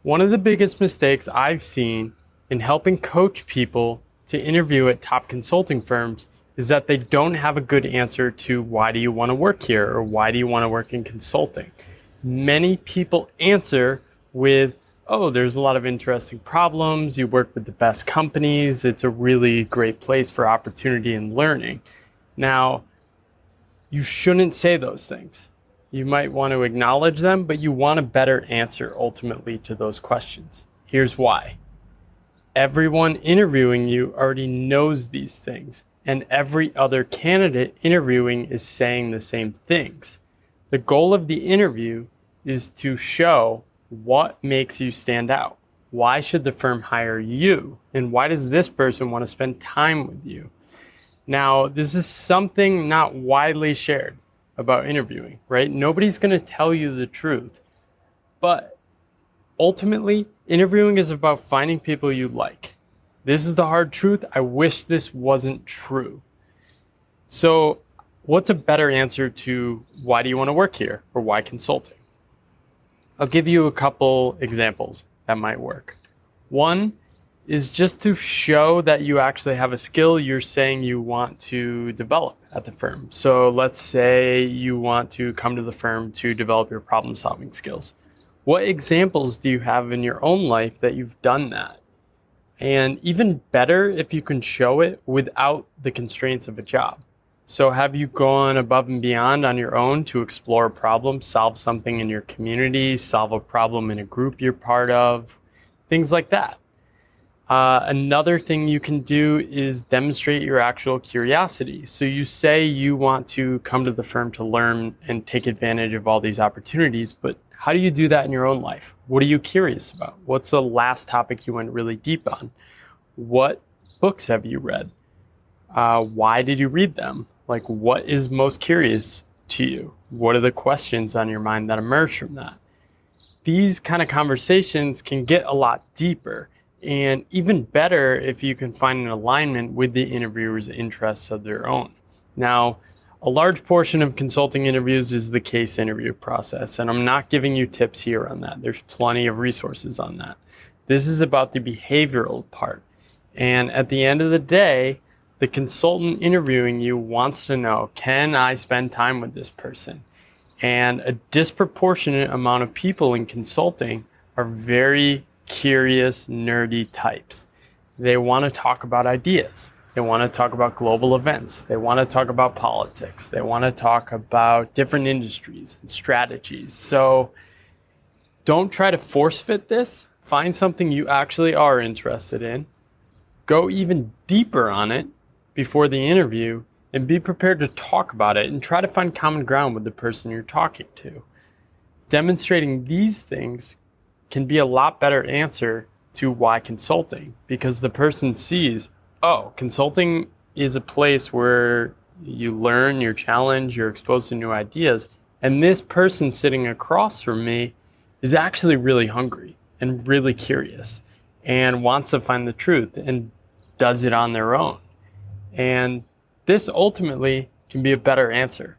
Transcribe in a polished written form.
One of the biggest mistakes I've seen in helping coach people to interview at top consulting firms is that they don't have a good answer to why do you want to work here or why do you want to work in consulting. Many people answer with, oh, there's a lot of interesting problems, you work with the best companies, it's a really great place for opportunity and learning. Now, you shouldn't say those things. You might want to acknowledge them, but you want a better answer ultimately to those questions. Here's why. Everyone interviewing you already knows these things, and every other candidate interviewing is saying the same things. The goal of the interview is to show what makes you stand out. Why should the firm hire you? And why does this person want to spend time with you? Now, this is something not widely shared about interviewing, right? Nobody's going to tell you the truth. But ultimately, interviewing is about finding people you like. This is the hard truth. I wish this wasn't true. So, what's a better answer to why do you want to work here or why consulting? I'll give you a couple examples that might work. One is just to show that you actually have a skill you're saying you want to develop at the firm. So let's say you want to come to the firm to develop your problem solving skills. What examples do you have in your own life that you've done that? And even better if you can show it without the constraints of a job. So have you gone above and beyond on your own to explore a problem, solve something in your community, solve a problem in a group you're part of, things like that. Another thing you can do is demonstrate your actual curiosity. So you say you want to come to the firm to learn and take advantage of all these opportunities, but how do you do that in your own life? What are you curious about? What's the last topic you went really deep on? What books have you read? Why did you read them? Like, what is most curious to you? What are the questions on your mind that emerge from that? These kind of conversations can get a lot deeper. And even better if you can find an alignment with the interviewer's interests of their own. Now, a large portion of consulting interviews is the case interview process, and I'm not giving you tips here on that. There's plenty of resources on that. This is about the behavioral part. And at the end of the day, the consultant interviewing you wants to know, can I spend time with this person? And a disproportionate amount of people in consulting are very curious, nerdy types. They want to talk about ideas. They want to talk about global events. They want to talk about politics. They want to talk about different industries and strategies. So don't try to force fit this. Find something you actually are interested in. Go even deeper on it before the interview and be prepared to talk about it and try to find common ground with the person you're talking to. Demonstrating these things can be a lot better answer to why consulting, because the person sees, oh, consulting is a place where you learn, you're challenged, you're exposed to new ideas. And this person sitting across from me is actually really hungry and really curious and wants to find the truth and does it on their own. And this ultimately can be a better answer.